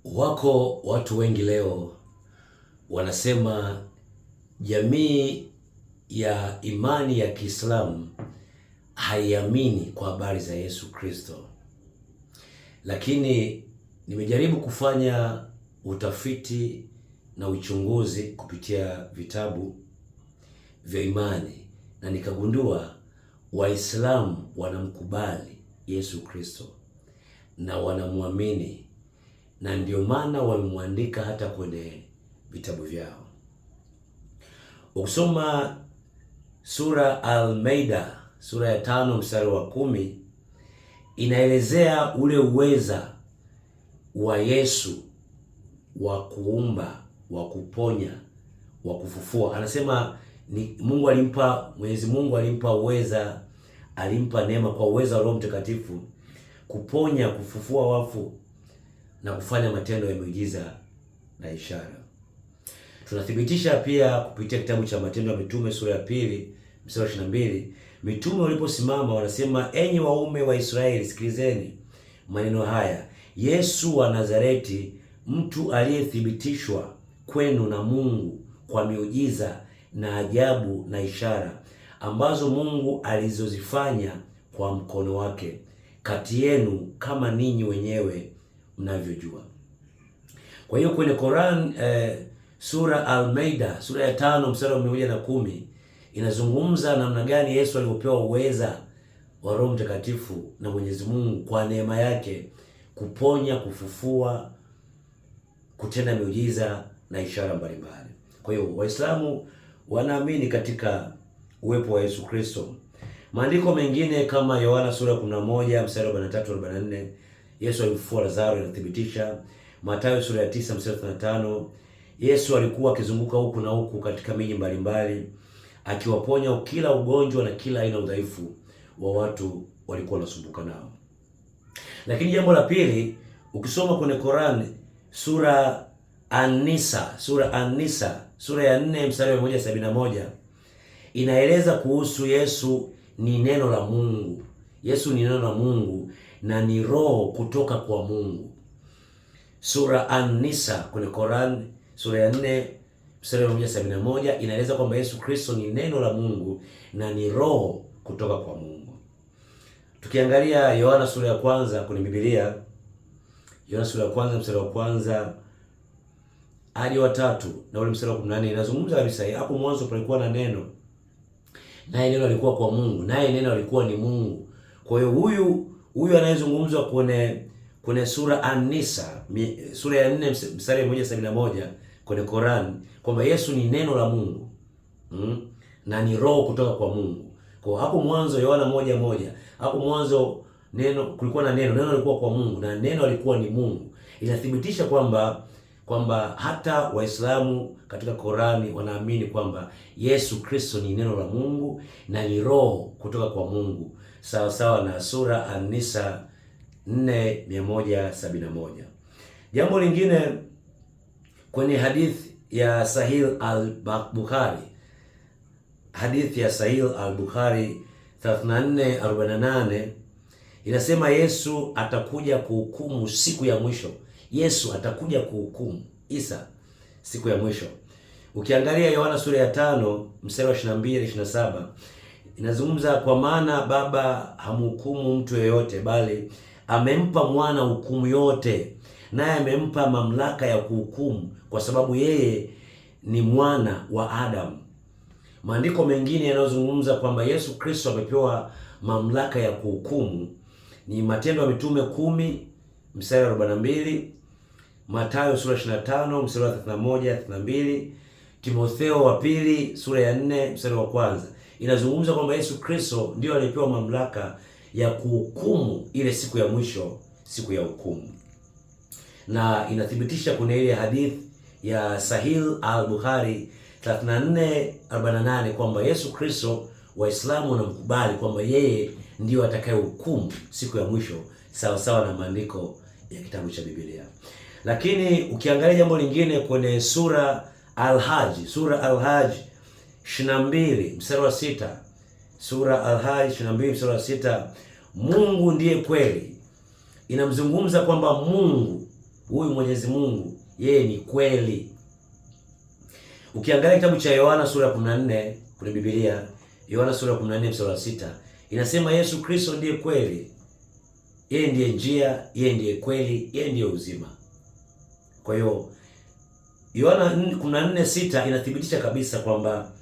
Wako watu wengi leo wanasema jamii ya imani ya Kiislamu haiamini kwa habari za Yesu Kristo. Lakini nimejaribu kufanya utafiti na uchunguzi kupitia vitabu vya imani na nikagundua Waislamu wanamkubali Yesu Kristo na wanamwamini, na ndio maana wamemwandika hata kwenye vitabu vyao. Ukisoma sura Al-Maida sura ya 5 mstari wa 10 inaelezea ule uweza wa Yesu wa kuumba, wa kuponya, wa kufufua. Anasema ni Mwenyezi Mungu alimpa uweza, alimpa neema kwa uweza wa Roho Mtakatifu kuponya, kufufua wafu na kufanya matendo ya miujiza na ishara. Tunathibitisha pia kupitia kitabu cha Matendo ya Mitume sura ya 2 mstari wa 22, mitume waliposimama wanasema, enyi waume wa Israeli, sikilizeni maneno haya, Yesu wa Nazareti, mtu aliyethibitishwa kwenu na Mungu kwa miujiza na ajabu na ishara ambazo Mungu alizozifanya kwa mkono wake kati yenu, kama ninyi wenyewe mnavyojua. Kwa hiyo kwenye Quran sura Al-Maida sura ya 5 mstari wa 110 inazungumza namna gani Yesu alivyopewa uweza wa Roho Mtakatifu na Mwenyezi Mungu kwa neema yake kuponya, kufufua, kutenda miujiza na ishara mbalimbali. Kwa hiyo Waislamu wanaamini katika uwepo wa Yesu Kristo. Maandiko mengine kama Yohana sura ya 11 mstari wa 43-44, Yesu alimfufua Lazaro, inathibitisha. Mathayo sura ya 9 mstari wa 35, Yesu alikuwa akizunguka huku na huku katika miji mbalimbali akiwaponya kila ugonjwa na kila aina udhaifu wa watu walikuwa wanasumbuka nao. Lakini jambo la pili, ukisoma kwenye Qur'an sura An-Nisa sura ya 4 mstari wa 171 inaeleza kuhusu Yesu ni neno la Mungu. Yesu ni neno la Mungu na ni roho kutoka kwa Mungu. Sura An-Nisa kwenye Qur'an sura ya 4 mstari wa 171 inaeleza kwamba Yesu Kristo ni neno la Mungu na ni roho kutoka kwa Mungu. Tukiangalia Yohana sura ya 1 kwenye Biblia, Yohana sura ya 1 mstari wa 1 hadi wa 3 na ule mstari wa 18 inazungumza kabisa, hapo mwanzo palikuwa na neno, naye neno alikuwa kwa Mungu, naye neno alikuwa ni Mungu. Kwa hiyo huyu anayezungumzwa kwenye sura An-Nisa sura ya 4 mstari wa 171 kwenye Qur'an kwamba Yesu ni neno la Mungu na ni roho kutoka kwa Mungu. Kwa hapo mwanzo Yohana 1:1, hapo mwanzo kulikuwa na neno alikuwa kwa Mungu na neno alikuwa ni Mungu. Inathibitisha kwamba hata Waislamu katika Qur'ani wanaamini kwamba Yesu Kristo ni neno la Mungu na ni roho kutoka kwa Mungu, sawa sawa na sura An-Nisa 4:171. Jambo lingine kwenye hadithi ya Sahih al-Bukhari, hadithi ya Sahih al-Bukhari 34:48 inasema Yesu atakuja kuhukumu siku ya mwisho. Yesu atakuja kuhukumu Isa siku ya mwisho. Ukiangalia Yohana sura ya 5 mstari wa 22-27 inazungumza, kwa maana Baba hamhukumu mtu yeyote, bali amempa mwana hukumu yote, naye amempa mamlaka ya kuhukumu kwa sababu yeye ni mwana wa Adamu. Maandiko mengine yanayozungumza kwamba Yesu Kristo amepewa mamlaka ya kuhukumu ni Matendo ya Mitume 10 mstari wa 42, Mathayo sura 25 mstari wa 31-32, Timotheo wa pili sura ya 4 mstari wa 1 inazungumza kwamba Yesu Kristo ndio alipewa mamlaka ya kuhukumu ile siku ya mwisho, siku ya hukumu. Na inathibitisha kuna ile hadithi ya Sahih al-Bukhari 34:48 kwamba Yesu Kristo Waislamu wanamkubali kwamba yeye ndio atakayehukumu siku ya mwisho sawa sawa na maandiko ya kitabu cha Biblia. Lakini ukiangalia jambo lingine kwenye sura Al-Hajj 22 mstari wa 6, sura Al-Hajj 22 mstari wa 6, Mungu ndiye kweli. Inamzungumza kwamba Mungu Huyu Mwenyezi Mungu yeye ni kweli. Ukiangalia kitabu cha Yohana sura ya 14 kwenye Biblia, Yohana sura ya 14 mstari wa 6 inasema Yesu Kristo ndiye kweli. Yeye ndiye njia, yeye ndiye kweli, yeye ndiye uzima. Kwa hiyo Yohana 14:6 inathibitisha kabisa kwamba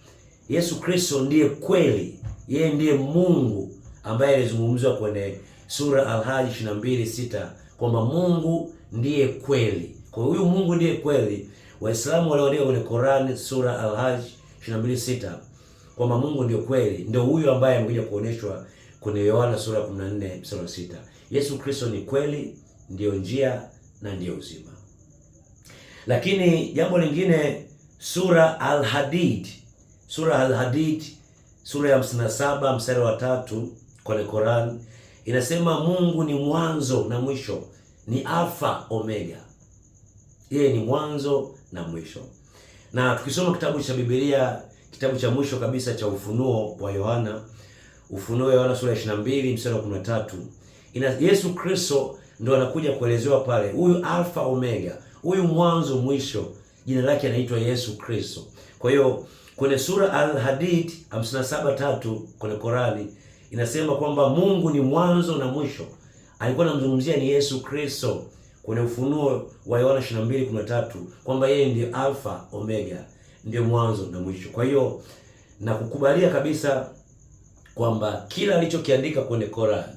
Yesu Kristo ndiye kweli. Yeye ndiye Mungu ambaye alizungumzwa kwenye sura Al-Hajj 22:6 kwamba Mungu ndiye kweli. Kwa hiyo huyu Mungu ndiye kweli. Waislamu walioandika kwenye Qur'an sura Al-Hajj 22:6 kwamba Mungu ndiye kweli, ndio huyu ambaye amekuja kuoneshwa kwenye Yohana sura 14 mstari 6. Yesu Kristo ni kweli, ndiyo njia na ndiyo uzima. Lakini jambo lingine, sura Al-Hadid, sura Al-Hadid sura ya 57 mstari wa 3 kwenye Qur'an inasema Mungu ni mwanzo na mwisho, ni Alfa Omega. Yeye ni mwanzo na mwisho. Na tukisoma kitabu cha Biblia, kitabu cha mwisho kabisa cha Ufunuo wa Yohana, Ufunuo wa Yohana sura ya 22 mstari wa 13, Yesu Kristo ndo anakuja kuelezewa pale, huyu Alfa Omega, huyu mwanzo mwisho, jina lake anaitwa Yesu Kristo. Kwa hiyo kwenye sura Al-Hadid 57:3 kwenye Qurani inasema kwamba Mungu ni mwanzo na mwisho. Alikuwa anamzungumzia ni Yesu Kristo kwenye Ufunuo wa Yohana 22:13 kwamba yeye ndiye Alfa Omega, ndiye mwanzo na mwisho. Kwa hiyo na kukubalia kabisa kwamba kila alichokiandika kwenye Qurani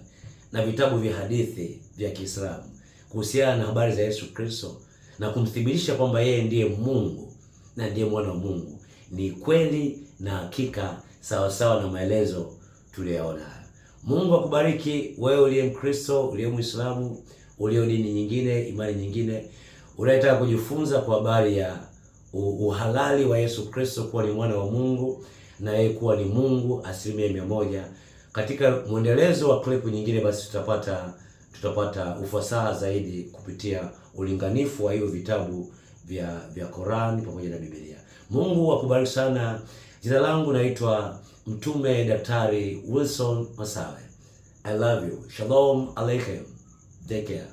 na vitabu vya hadithi vya Kiislamu kuhusiana na habari za Yesu Kristo na kumthibitisha kwamba yeye ndiye Mungu na ndiye mwana wa Mungu ni kweli na hakika, sawa sawa na maelezo tuliyoona. Mungu akubariki wewe uliye Mkristo, uliye Muislamu, uliye dini nyingine, imani nyingine, unayetaka kujifunza kwa habari ya uhalali wa Yesu Kristo kuwa ni mwana wa Mungu na yeye kuwa ni Mungu 100%. Katika mwendelezo wa klipu nyingine basi tutapata ufasaha zaidi kupitia ulinganifu wa hiyo vitabu vya Qur'an pamoja na Biblia. Mungu akubariki sana. Jina langu naitwa Mtume Daktari Wilson Masawe. I love you. Shalom Aleichem. Take care.